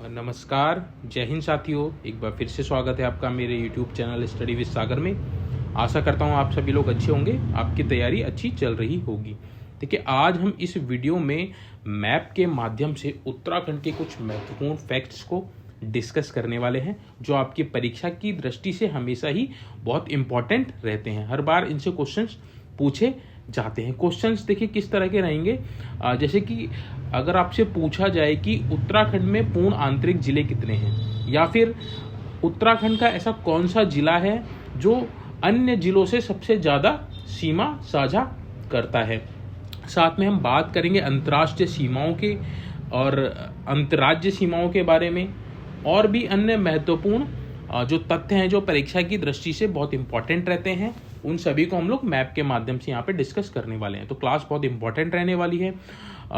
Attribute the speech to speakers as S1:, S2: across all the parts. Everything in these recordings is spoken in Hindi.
S1: नमस्कार, जय हिंद साथियों। एक बार फिर से स्वागत है आपका मेरे YouTube चैनल स्टडी विद सागर में। आशा करता हूँ आप सभी लोग अच्छे होंगे, आपकी तैयारी अच्छी चल रही होगी। देखिए, आज हम इस वीडियो में मैप के माध्यम से उत्तराखंड के कुछ महत्वपूर्ण फैक्ट्स को डिस्कस करने वाले हैं, जो आपकी परीक्षा की दृष्टि से हमेशा ही बहुत इंपॉर्टेंट रहते हैं। हर बार इनसे क्वेश्चंस पूछे जाते हैं। क्वेश्चंस देखिए किस तरह के रहेंगे, जैसे कि अगर आपसे पूछा जाए कि उत्तराखंड में पूर्ण आंतरिक जिले कितने हैं, या फिर उत्तराखंड का ऐसा कौन सा जिला है जो अन्य जिलों से सबसे ज़्यादा सीमा साझा करता है। साथ में हम बात करेंगे अंतर्राष्ट्रीय सीमाओं के और अंतर्राज्य सीमाओं के बारे में, और भी अन्य महत्वपूर्ण जो तथ्य हैं जो परीक्षा की दृष्टि से बहुत इंपॉर्टेंट रहते हैं, उन सभी को हम लोग मैप के माध्यम से यहाँ पे डिस्कस करने वाले हैं। तो क्लास बहुत इंपॉर्टेंट रहने वाली है।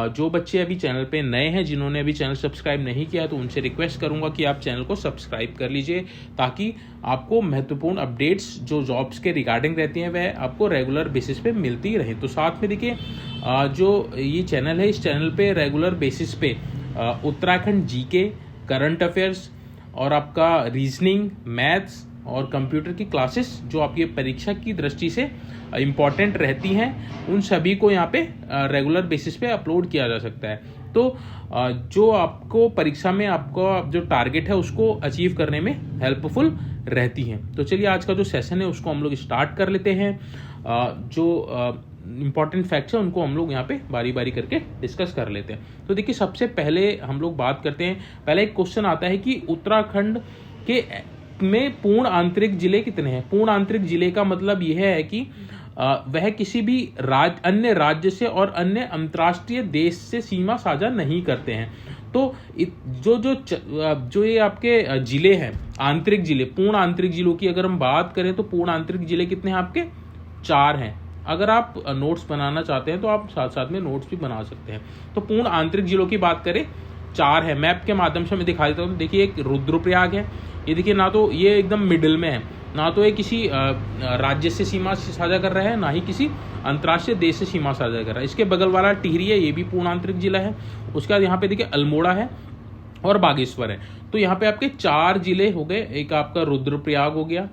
S1: जो बच्चे अभी चैनल पे नए हैं, जिन्होंने अभी चैनल सब्सक्राइब नहीं किया, तो उनसे रिक्वेस्ट करूंगा कि आप चैनल को सब्सक्राइब कर लीजिए, ताकि आपको महत्वपूर्ण अपडेट्स जो जॉब्स के रिगार्डिंग रहती हैं वह आपको रेगुलर बेसिस पे मिलती रहे। तो साथ में देखिए, जो ये चैनल है, इस चैनल पे रेगुलर बेसिस पे उत्तराखंड जीके, करंट अफेयर्स और आपका रीजनिंग, मैथ्स और कंप्यूटर की क्लासेस जो आपकी परीक्षा की दृष्टि से इम्पॉर्टेंट रहती हैं, उन सभी को यहाँ पे रेगुलर बेसिस पे अपलोड किया जा सकता है। तो जो आपको परीक्षा में आपका जो टारगेट है उसको अचीव करने में हेल्पफुल रहती हैं। तो चलिए, आज का जो सेशन है उसको हम लोग स्टार्ट कर लेते हैं। जो इम्पॉर्टेंट फैक्ट्स हैं उनको हम लोग यहाँ पे बारी बारी करके डिस्कस कर लेते हैं। तो देखिए, सबसे पहले हम लोग बात करते हैं। पहले एक क्वेश्चन आता है कि उत्तराखंड के में पूर्ण आंतरिक जिले कितने हैं। पूर्ण आंतरिक जिले का मतलब यह है कि वह किसी भी अन्य राज्य से और अन्य अंतर्राष्ट्रीय देश से सीमा साझा नहीं करते हैं। तो जो ये आपके जिले हैं, आंतरिक जिले, पूर्ण आंतरिक जिलों की अगर हम बात करें तो पूर्ण आंतरिक जिले कितने हैं आपके? 4 हैं। अगर आप नोट्स बनाना चाहते हैं तो आप साथ साथ में नोट्स भी बना सकते हैं। तो पूर्ण आंतरिक जिलों की बात करें, 4 है। मैप के माध्यम से मैं दिखा देता हूँ। देखिए, एक रुद्रप्रयाग है। ये देखिए, ना तो ये एकदम मिडिल में है, ना तो ये किसी राज्य से सीमा साझा कर रहा है, ना ही किसी अंतर्राष्ट्रीय देश से सीमा साझा कर रहा है। इसके बगल वाला टिहरी है, ये भी पूर्ण आंतरिक जिला है। उसके बाद यहाँ पे देखिए अल्मोड़ा है और बागेश्वर है। तो यहाँ पे आपके 4 जिले हो गए। एक आपका रुद्रप्रयाग हो गया,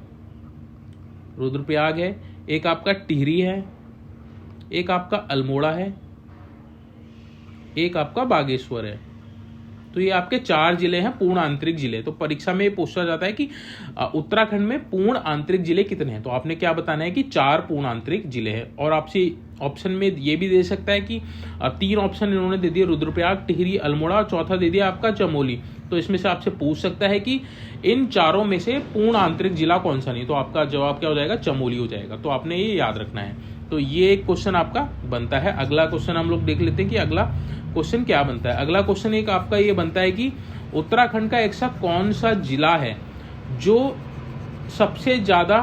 S1: रुद्रप्रयाग है। एक आपका टिहरी है, एक आपका अल्मोड़ा है, एक आपका बागेश्वर है। तो ये आपके 4 जिले हैं पूर्ण आंतरिक जिले। तो परीक्षा में पूछा जाता है कि उत्तराखंड में पूर्ण आंतरिक जिले कितने हैं, तो आपने क्या बताना है कि 4 पूर्ण आंतरिक जिले हैं। और आपसे ऑप्शन में ये भी दे सकता है कि 3 ऑप्शन इन्होंने दे दिए, रुद्रप्रयाग, टिहरी, अल्मोड़ा, और चौथा दे दिया आपका चमोली। तो इसमें से आपसे पूछ सकता है कि इन चारों में से पूर्ण आंतरिक जिला कौन सा नहीं, तो आपका जवाब क्या हो जाएगा? चमोली हो जाएगा। तो आपने ये याद रखना है। तो ये एक क्वेश्चन आपका बनता है। अगला क्वेश्चन हम लोग देख लेते हैं कि अगला क्वेश्चन क्या बनता है। अगला क्वेश्चन एक आपका ये बनता है कि उत्तराखंड का ऐसा कौन सा जिला है जो सबसे ज्यादा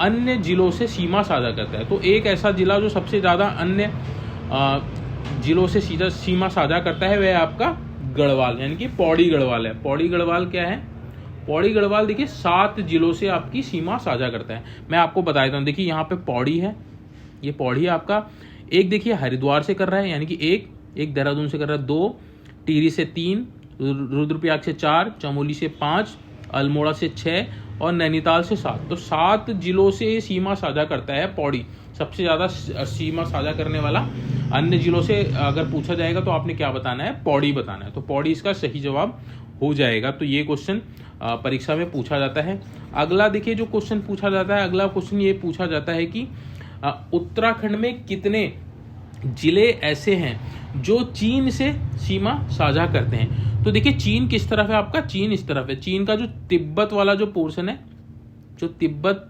S1: अन्य जिलों से सीमा साझा करता है। तो एक ऐसा जिला जो सबसे ज्यादा अन्य जिलों से सीधा सीमा साझा करता है वह आपका गढ़वाल, यानी कि पौड़ी गढ़वाल है। पौड़ी गढ़वाल क्या है? पौड़ी गढ़वाल देखिए 7 जिलों से आपकी सीमा साझा करता है। मैं आपको बता देता हूँ। देखिए, यहाँ पे पौड़ी है, ये पौड़ी है आपका। एक देखिए हरिद्वार से कर रहा है, यानी कि एक देहरादून से कर रहा है 2, टिहरी से 3, रुद्रप्रयाग से 4, चमोली से 5, अल्मोड़ा से 6 और नैनीताल से 7। तो 7 जिलों से सीमा साझा करता है पौड़ी। सबसे ज्यादा सीमा साझा करने वाला अन्य जिलों से अगर पूछा जाएगा तो आपने क्या बताना है? पौड़ी बताना है। तो पौड़ी इसका सही जवाब हो जाएगा। तो ये क्वेश्चन परीक्षा में पूछा जाता है। अगला देखिए, जो क्वेश्चन पूछा जाता है, अगला क्वेश्चन ये पूछा जाता है कि उत्तराखंड में कितने जिले ऐसे हैं जो चीन से सीमा साझा करते हैं। तो देखिए, चीन किस तरफ है आपका? चीन इस तरफ है। चीन का जो तिब्बत वाला जो पोर्शन है, जो तिब्बत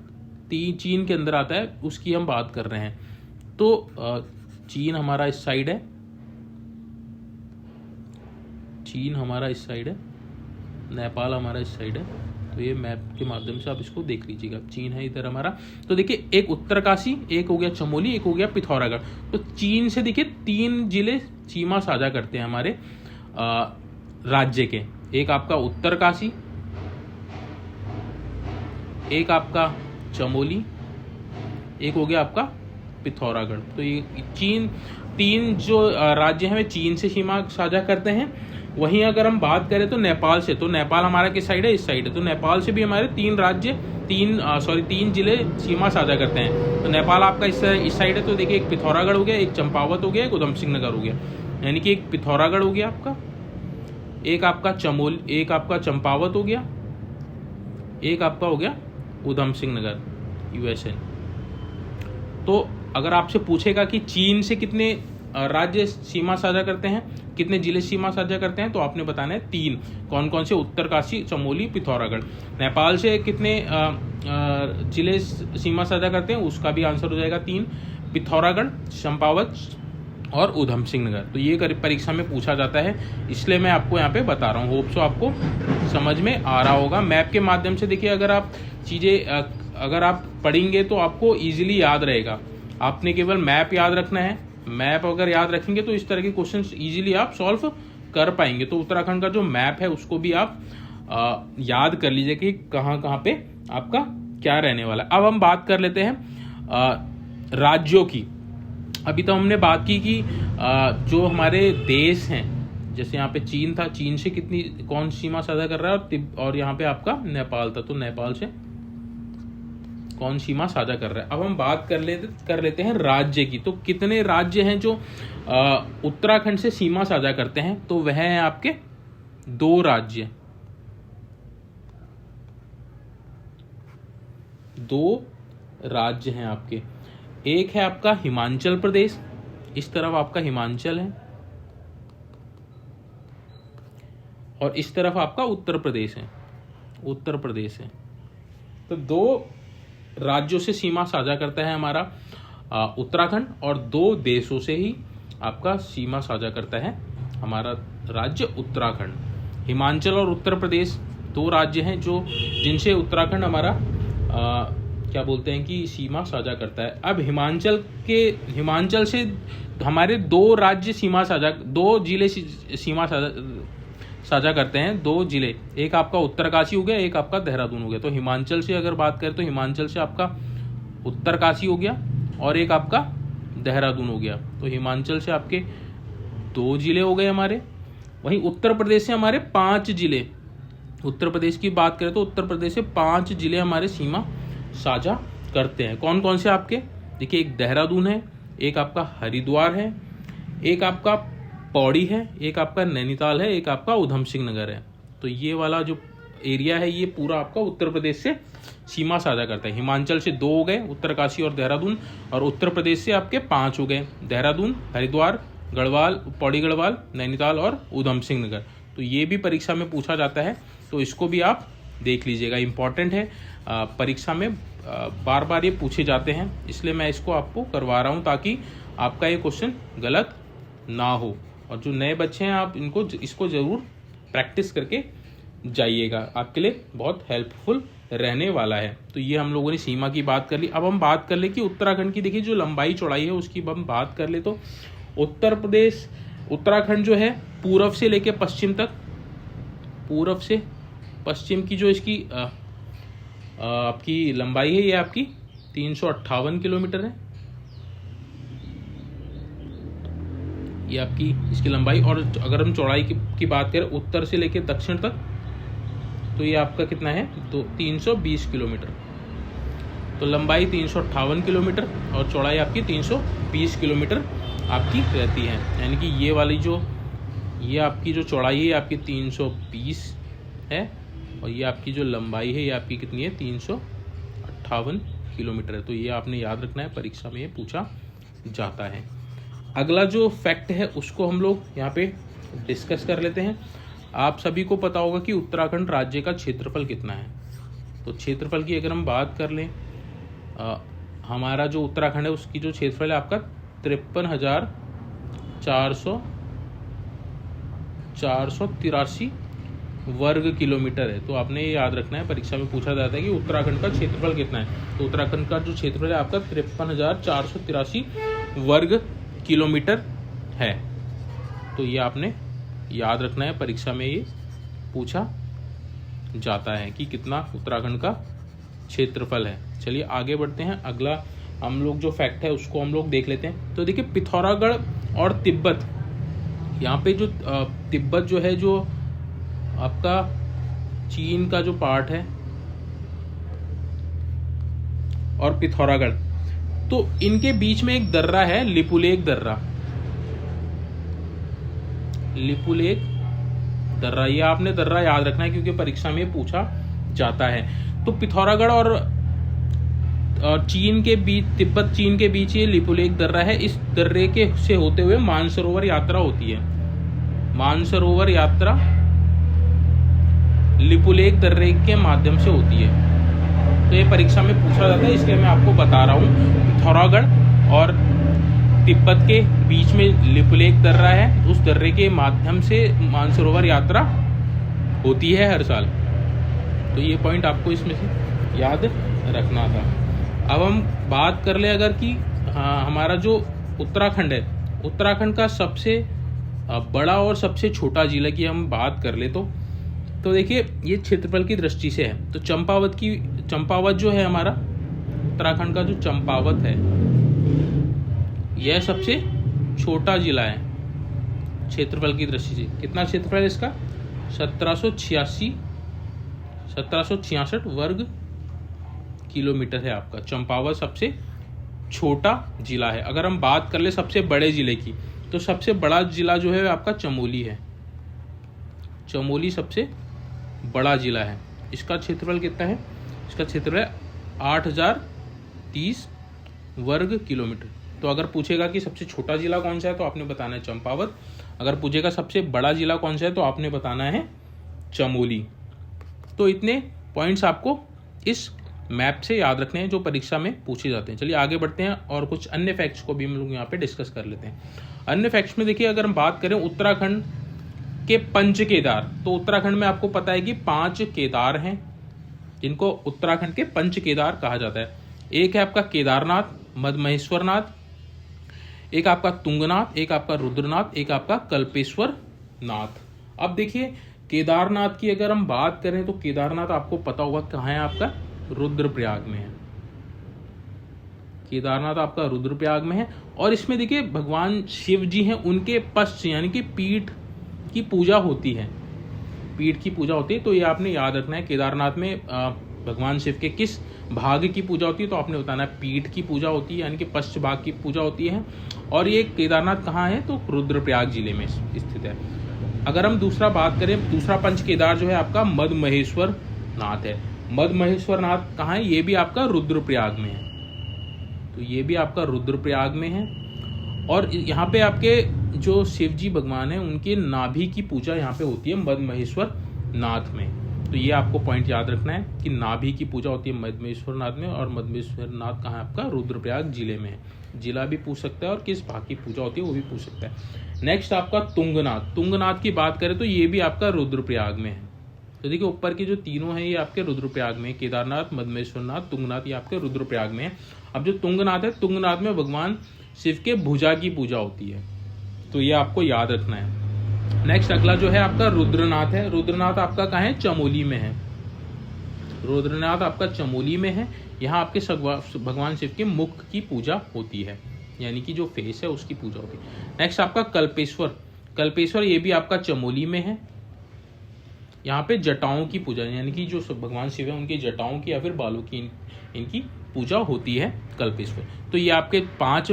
S1: चीन के अंदर आता है, उसकी हम बात कर रहे हैं। तो चीन हमारा इस साइड है, चीन हमारा इस साइड है, नेपाल हमारा इस साइड है। तो ये मैप के माध्यम से आप इसको देख लीजिएगा। चीन है इधर हमारा। तो देखिए, एक उत्तरकाशी, एक हो गया चमोली, एक हो गया पिथौरागढ़। तो चीन से देखिए 3 जिले सीमा साझा करते हैं हमारे राज्य के। एक आपका उत्तरकाशी, एक आपका चमोली, एक हो गया आपका पिथौरागढ़। तो ये 3 जो राज्य हैं वे चीन से सीमा साझा करते हैं। वहीं अगर हम बात करें तो नेपाल से, तो नेपाल हमारा किस साइड है, इस साइड है, तो नेपाल से भी हमारे 3 जिले सीमा साझा करते हैं। तो नेपाल आपका इस साइड है, तो देखिए एक पिथौरागढ़ हो गया, एक चंपावत हो गया, एक उधम सिंह नगर हो गया, यानी कि एक पिथौरागढ़ हो गया आपका, एक आपका एक आपका चंपावत हो गया, एक आपका हो गया उधम सिंह नगर यूएसए। तो अगर आपसे पूछेगा कि चीन से कितने राज्य सीमा साझा करते हैं, कितने जिले सीमा साझा करते हैं, तो आपने बताना है 3। कौन कौन से, उत्तरकाशी, चमोली, पिथौरागढ़। नेपाल से कितने जिले सीमा साझा करते हैं, उसका भी आंसर हो जाएगा 3, पिथौरागढ़, चंपावत और उधम सिंह नगर। तो ये परीक्षा में पूछा जाता है, इसलिए मैं आपको यहाँ पे बता रहा हूँ। होप सो आपको समझ में आ रहा होगा। मैप के माध्यम से देखिए, अगर आप चीज़ें अगर आप पढ़ेंगे तो आपको इजीली याद रहेगा। आपने केवल मैप याद रखना है, मैप अगर याद रखेंगे तो इस तरह के क्वेश्चंस इजीली आप सॉल्व कर पाएंगे। तो उत्तराखंड का जो मैप है उसको भी आप याद कर लीजिए कि कहाँ पे आपका क्या रहने वाला है। अब हम बात कर लेते हैं राज्यों की। अभी तो हमने बात की कि जो हमारे देश हैं, जैसे यहाँ पे चीन था, चीन से कौन सीमा साझा कर रहा है, और यहाँ पे आपका नेपाल था, तो नेपाल से कौन सीमा साझा कर रहा है। अब हम बात कर लेते हैं राज्य की। तो कितने राज्य हैं जो उत्तराखंड से सीमा साझा करते हैं, तो वह हैं आपके 2 राज्य, 2 राज्य हैं आपके। एक है आपका हिमाचल प्रदेश, इस तरफ आपका हिमाचल है, और इस तरफ आपका उत्तर प्रदेश है। तो 2 राज्यों से सीमा साझा करता है हमारा उत्तराखंड, और 2 देशों से ही आपका सीमा साझा करता है हमारा राज्य उत्तराखंड। हिमाचल और उत्तर प्रदेश 2 राज्य हैं जो जिनसे उत्तराखंड हमारा क्या बोलते हैं कि सीमा साझा करता है। अब हिमाचल से हमारे 2 राज्य सीमा साझा, 2 जिले सीमा साझा करते हैं, 2 जिले, एक आपका उत्तरकाशी हो गया, एक आपका देहरादून हो गया। तो हिमाचल से अगर बात करें तो हिमाचल से आपका उत्तरकाशी हो गया और एक आपका देहरादून हो गया। तो हिमाचल से आपके 2 जिले हो गए हमारे। वहीं उत्तर प्रदेश से हमारे 5 जिले, उत्तर प्रदेश की बात करें तो उत्तर प्रदेश से 5 जिले हमारे सीमा साझा करते हैं। कौन कौन से आपके, देखिए एक देहरादून है, एक आपका हरिद्वार है, एक आपका पौड़ी है, एक आपका नैनीताल है, एक आपका उधम सिंह नगर है। तो ये वाला जो एरिया है ये पूरा आपका उत्तर प्रदेश से सीमा साझा करता है। हिमाचल से 2 हो गए, उत्तरकाशी और देहरादून, और उत्तर प्रदेश से आपके 5 हो गए, देहरादून, हरिद्वार, गढ़वाल, पौड़ी गढ़वाल, नैनीताल और उधम सिंह नगर। तो ये भी परीक्षा में पूछा जाता है, तो इसको भी आप देख लीजिएगा, इंपॉर्टेंट है। परीक्षा में बार बार ये पूछे जाते हैं, इसलिए मैं इसको आपको करवा रहा हूँ ताकि आपका ये क्वेश्चन गलत ना हो। और जो नए बच्चे हैं आप इसको ज़रूर प्रैक्टिस करके जाइएगा, आपके लिए बहुत हेल्पफुल रहने वाला है। तो ये हम लोगों ने सीमा की बात कर ली। अब हम बात कर ले कि उत्तराखंड की, देखिए जो लंबाई चौड़ाई है उसकी हम बात कर ले तो उत्तराखंड जो है पूर्व से लेके पश्चिम तक, पूर्व से पश्चिम की जो इसकी आपकी लंबाई है ये आपकी 358 किलोमीटर है, ये आपकी इसकी लंबाई। और अगर हम चौड़ाई की बात करें उत्तर से लेकर दक्षिण तक, तो ये आपका कितना है, तो 320 किलोमीटर। तो लंबाई 358 किलोमीटर और चौड़ाई आपकी 320 किलोमीटर आपकी रहती है। यानी कि ये वाली ये आपकी जो चौड़ाई है ये आपकी 320 है, और ये आपकी जो लंबाई है ये आपकी कितनी है, 358 किलोमीटर है। तो ये आपने याद रखना है, परीक्षा में ये पूछा जाता है। अगला जो फैक्ट है उसको हम लोग यहाँ पे डिस्कस कर लेते हैं। आप सभी को पता होगा कि उत्तराखंड राज्य का क्षेत्रफल कितना है। तो क्षेत्रफल की अगर हम बात कर लें, हमारा जो उत्तराखंड है उसकी जो क्षेत्रफल है आपका 53,483 वर्ग किलोमीटर है। तो आपने ये याद रखना है, परीक्षा में पूछा जाता है कि उत्तराखंड का क्षेत्रफल कितना है। तो उत्तराखंड का जो क्षेत्रफल है आपका 53,483 वर्ग किलोमीटर है। तो ये आपने याद रखना है, परीक्षा में ये पूछा जाता है कि कितना उत्तराखंड का क्षेत्रफल है। चलिए आगे बढ़ते हैं, अगला हम लोग जो फैक्ट है उसको हम लोग देख लेते हैं। तो देखिए पिथौरागढ़ और तिब्बत यहाँ पे जो तिब्बत जो है, जो आपका चीन का जो पार्ट है, और पिथौरागढ़, तो इनके बीच में एक दर्रा है, लिपुलेख दर्रा। लिपुलेख दर्रा, ये आपने दर्रा याद रखना है क्योंकि परीक्षा में पूछा जाता है। तो पिथौरागढ़ और चीन के बीच, तिब्बत चीन के बीच ये लिपुलेख दर्रा है। इस दर्रे के से होते हुए मानसरोवर यात्रा होती है। मानसरोवर यात्रा लिपुलेख दर्रे के माध्यम से होती है। तो ये परीक्षा में पूछा जाता है, इसलिए मैं आपको बता रहा हूँ। पिथौरागढ़ और तिब्बत के बीच में लिपुलेख दर्रा है, उस दर्रे के माध्यम से मानसरोवर यात्रा होती है हर साल। तो ये पॉइंट आपको इसमें से याद रखना था। अब हम बात कर ले अगर कि हमारा जो उत्तराखंड है, उत्तराखंड का सबसे बड़ा और सबसे छोटा जिला की हम बात कर ले तो देखिए ये क्षेत्रफल की दृष्टि से है। तो चंपावत जो है हमारा उत्तराखंड का जो चंपावत है, यह सबसे छोटा जिला है क्षेत्रफल की दृष्टि से। कितना क्षेत्रफल है इसका? 1766 वर्ग किलोमीटर है आपका। चंपावत सबसे छोटा जिला है। अगर हम बात कर ले सबसे बड़े जिले की, तो सबसे बड़ा जिला जो है आपका चमोली है। चमोली सबसे बड़ा जिला है। इसका क्षेत्रफल कितना है? इसका क्षेत्रफल 8030 वर्ग किलोमीटर। तो अगर पूछेगा कि सबसे छोटा जिला कौन सा है तो आपने बताना है चंपावत। अगर पूछेगा सबसे बड़ा जिला कौन सा है तो आपने बताना है चमोली। तो इतने पॉइंट्स आपको इस मैप से याद रखने हैं जो परीक्षा में पूछे जाते हैं। चलिए आगे बढ़ते हैं और कुछ अन्य फैक्ट्स को भी हम लोग यहाँ पे डिस्कस कर लेते हैं। अन्य फैक्ट्स में देखिए, अगर हम बात करें उत्तराखंड के पंच केदार, तो उत्तराखंड में आपको पता है कि 5 केदार हैं जिनको उत्तराखंड के पंच केदार कहा जाता है। एक है आपका केदारनाथ, मदमहेश्वरनाथ, एक आपका तुंगनाथ, एक आपका रुद्रनाथ, एक आपका कल्पेश्वर नाथ। अब देखिए केदारनाथ की अगर हम बात करें तो केदारनाथ आपको पता होगा कहाँ है, आपका रुद्रप्रयाग में है। केदारनाथ आपका रुद्रप्रयाग में है। और इसमें देखिए भगवान शिव जी हैं, उनके पश्च यानी कि पीठ की पूजा होती है। पीठ की पूजा होती है, तो ये आपने याद रखना है। केदारनाथ में भगवान शिव के किस भाग की पूजा होती है तो आपने बताना है पीठ की पूजा होती है, यानी कि पश्च भाग की पूजा होती है। और ये केदारनाथ कहाँ है तो रुद्रप्रयाग जिले में स्थित है। अगर हम दूसरा बात करें, दूसरा पंच केदार जो है आपका मदमहेश्वर नाथ है। मदमहेश्वर नाथ कहाँ है? ये भी आपका रुद्रप्रयाग में है। तो ये भी आपका रुद्रप्रयाग में है। और यहाँ पे आपके जो शिव जी भगवान है उनके नाभि की पूजा यहाँ पे होती है मदमहेश्वर नाथ में। तो ये आपको पॉइंट याद रखना है कि नाभि की पूजा होती है मदमहेश्वर नाथ में, और मदमहेश्वर नाथ कहाँ है आपका? रुद्रप्रयाग जिले में है। जिला भी पूछ सकता है और किस भाग की पूजा होती है वो भी पूछ सकता है। नेक्स्ट आपका तुंगनाथ। तुंगनाथ की बात करें तो ये भी आपका रुद्रप्रयाग में है। तो देखिए ऊपर की जो तीनों हैं ये आपके रुद्रप्रयाग में, केदारनाथ, मदमहेश्वर नाथ, तुंगनाथ, ये आपके रुद्रप्रयाग में है। अब जो तुंगनाथ है, तुंगनाथ में भगवान शिव के भुजा की पूजा होती है। तो ये आपको याद रखना है। नेक्स्ट अगला जो है आपका रुद्रनाथ है। रुद्रनाथ आपका कहाँ है? चमोली में है। रुद्रनाथ आपका चमोली में है। यहाँ आपके भगवान शिव के मुख की पूजा होती है, यानी कि जो फेस है उसकी पूजा होती है। नेक्स्ट आपका कल्पेश्वर। कल्पेश्वर ये भी आपका चमोली में है। यहाँ पे जटाओं की पूजा, यानी कि जो भगवान शिव है उनकी जटाओं की या फिर बालों की इनकी पूजा होती है कल्पेश्वर। तो ये आपके पांच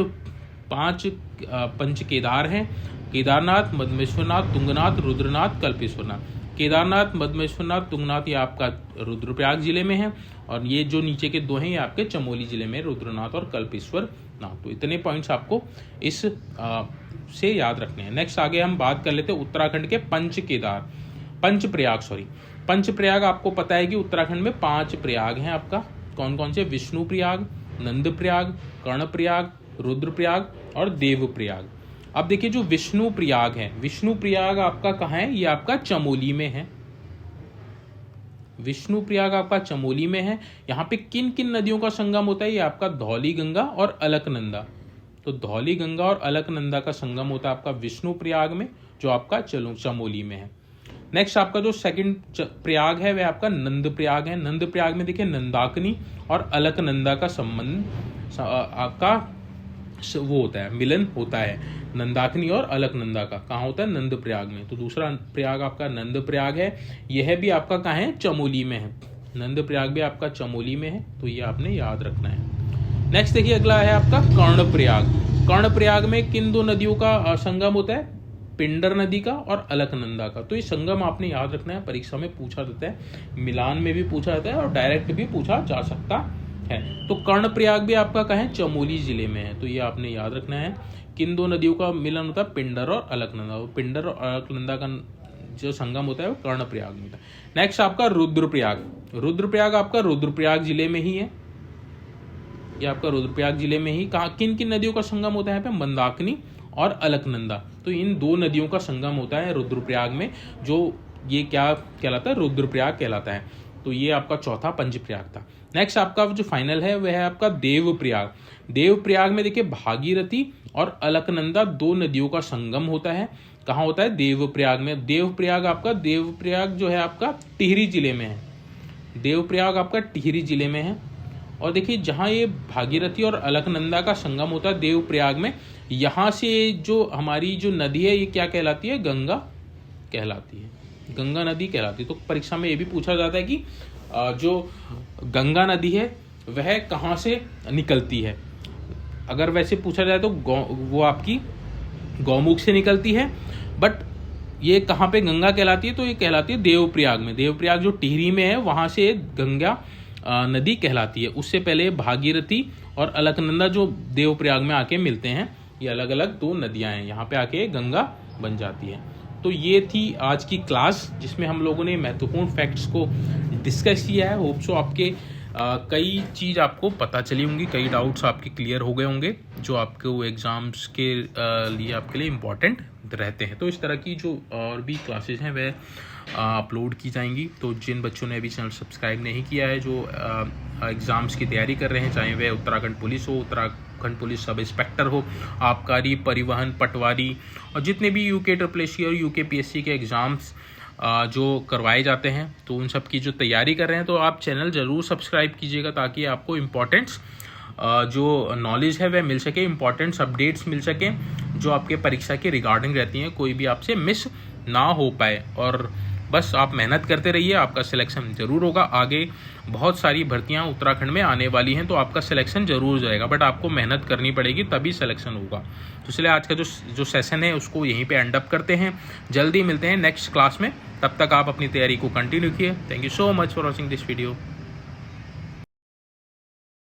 S1: पंच केदार हैं: केदारनाथ, मदमहेश्वरनाथ, तुंगनाथ, रुद्रनाथ, कल्पेश्वरनाथ। केदारनाथ, मदमहेश्वरनाथ, तुंगनाथ ये आपका रुद्रप्रयाग जिले में है, और ये जो नीचे के दो हैं ये आपके चमोली जिले में, रुद्रनाथ और कल्पेश्वर नाथ। तो इतने पॉइंट्स आपको इस से याद रखने हैं। नेक्स्ट आगे हम बात कर लेते हैं उत्तराखंड के पंचप्रयाग। आपको पता है कि उत्तराखंड में 5 प्रयाग हैं आपका। कौन कौन से? विष्णु प्रयाग, नंद प्रयाग, कर्णप्रयाग, रुद्रप्रयाग और देवप्रयाग। अब देखिए जो विष्णु प्रयाग है, विष्णु प्रयाग आपका कहाँ है? ये आपका चमोली में है। विष्णु प्रयाग आपका चमोली में है। यहाँ पे किन किन नदियों का संगम होता है? ये आपका धौली गंगा और अलकनंदा। तो धौली गंगा और अलकनंदा का संगम होता है आपका विष्णु प्रयाग में, जो आपका चमोली में है। नेक्स्ट आपका जो सेकंड प्रयाग है वह आपका नंद प्रयाग है। नंद प्रयाग में देखिए नंदाकिनी और अलकनंदा का संबंध आपका वो होता है, मिलन होता है नंदाकिनी और अलकनंदा का। कहाँ होता है? नंद प्रयाग में। तो दूसरा प्रयाग आपका नंद प्रयाग है, यह भी आपका कहाँ है? चमोली में है। नंद प्रयाग भी आपका चमोली में है, तो ये आपने याद रखना है। नेक्स्ट देखिए, अगला है आपका कर्ण प्रयाग। कर्ण प्रयाग में किन दो नदियों का संगम होता है? पिंडर नदी का और अलकनंदा का। तो ये संगम आपने याद रखना है, परीक्षा में पूछा जाता है, मिलान में भी पूछा जाता है और डायरेक्ट भी पूछा जा सकता है। तो कर्ण प्रयाग भी आपका कहाँ है? चमोली जिले में है। तो ये आपने याद रखना है। किन दो नदियों का मिलन होता है? पिंडर और अलकनंदा। पिंडर और अलकनंदा का जो संगम होता है वो कर्ण प्रयाग में होता है। नेक्स्ट आपका रुद्रप्रयाग। रुद्रप्रयाग आपका रुद्रप्रयाग जिले में ही है, ये आपका रुद्रप्रयाग जिले में ही। कहाँ किन किन नदियों का संगम होता है? यहाँ पे मंदाकिनी और अलकनंदा। तो इन दो नदियों का संगम होता है रुद्रप्रयाग में, जो ये क्या कहलाता है? रुद्रप्रयाग कहलाता है। तो ये आपका चौथा पंचप्रयाग था। नेक्स्ट आपका जो फाइनल है वह है आपका देवप्रयाग। देवप्रयाग में देखिए भागीरथी और अलकनंदा दो नदियों का संगम होता है। कहाँ होता है? देवप्रयाग में। देवप्रयाग जो है आपका टिहरी जिले में है। देवप्रयाग आपका टिहरी जिले में है। और देखिए जहाँ ये भागीरथी और अलकनंदा का संगम होता है देवप्रयाग में, यहाँ से जो हमारी जो नदी है ये क्या कहलाती है? गंगा कहलाती है, गंगा नदी कहलाती है। तो परीक्षा में ये भी पूछा जाता है कि जो गंगा नदी है वह कहाँ से निकलती है। अगर वैसे पूछा जाए तो वो आपकी गौमुख से निकलती है, बट ये कहाँ पे गंगा कहलाती है? तो ये कहलाती है देवप्रयाग में। देवप्रयाग जो टिहरी में है वहाँ से गंगा नदी कहलाती है। उससे पहले भागीरथी और अलकनंदा जो देवप्रयाग में आके मिलते हैं, ये अलग अलग दो नदियां हैं, यहाँ पे आके गंगा बन जाती है। तो ये थी आज की क्लास जिसमें हम लोगों ने महत्वपूर्ण फैक्ट्स को डिस्कस किया है। होप सो आपके कई चीज़ आपको पता चली होंगी, कई डाउट्स आपके क्लियर हो गए होंगे जो आपको एग्ज़ाम्स के लिए आपके लिए इम्पॉर्टेंट रहते हैं। तो इस तरह की जो और भी क्लासेज हैं वह अपलोड की जाएंगी। तो जिन बच्चों ने अभी चैनल सब्सक्राइब नहीं किया है, जो एग्ज़ाम्स की तैयारी कर रहे हैं, चाहे वह उत्तराखंड पुलिस हो, उत्तराखंड पुलिस सब इंस्पेक्टर हो, आबकारी, परिवहन, पटवारी और जितने भी UKSSC और UKPSC के एग्ज़ाम्स जो करवाए जाते हैं, तो उन सब की जो तैयारी कर रहे हैं, तो आप चैनल ज़रूर सब्सक्राइब कीजिएगा ताकि आपको इम्पोर्टेंट्स जो नॉलेज है वह मिल सके, इम्पोर्टेंट्स अपडेट्स मिल सकें जो आपके परीक्षा के रिगार्डिंग रहती हैं, कोई भी आपसे मिस ना हो पाए। और बस आप मेहनत करते रहिए, आपका सिलेक्शन ज़रूर होगा। आगे बहुत सारी भर्तियां उत्तराखंड में आने वाली हैं, तो आपका सिलेक्शन ज़रूर हो जाएगा, बट आपको मेहनत करनी पड़ेगी तभी सिलेक्शन होगा। तो इसलिए आज का जो सेशन है उसको यहीं पे एंड अप करते हैं। जल्दी मिलते हैं नेक्स्ट क्लास में, तब तक आप अपनी तैयारी को कंटिन्यू किए। Thank you so much for watching this video.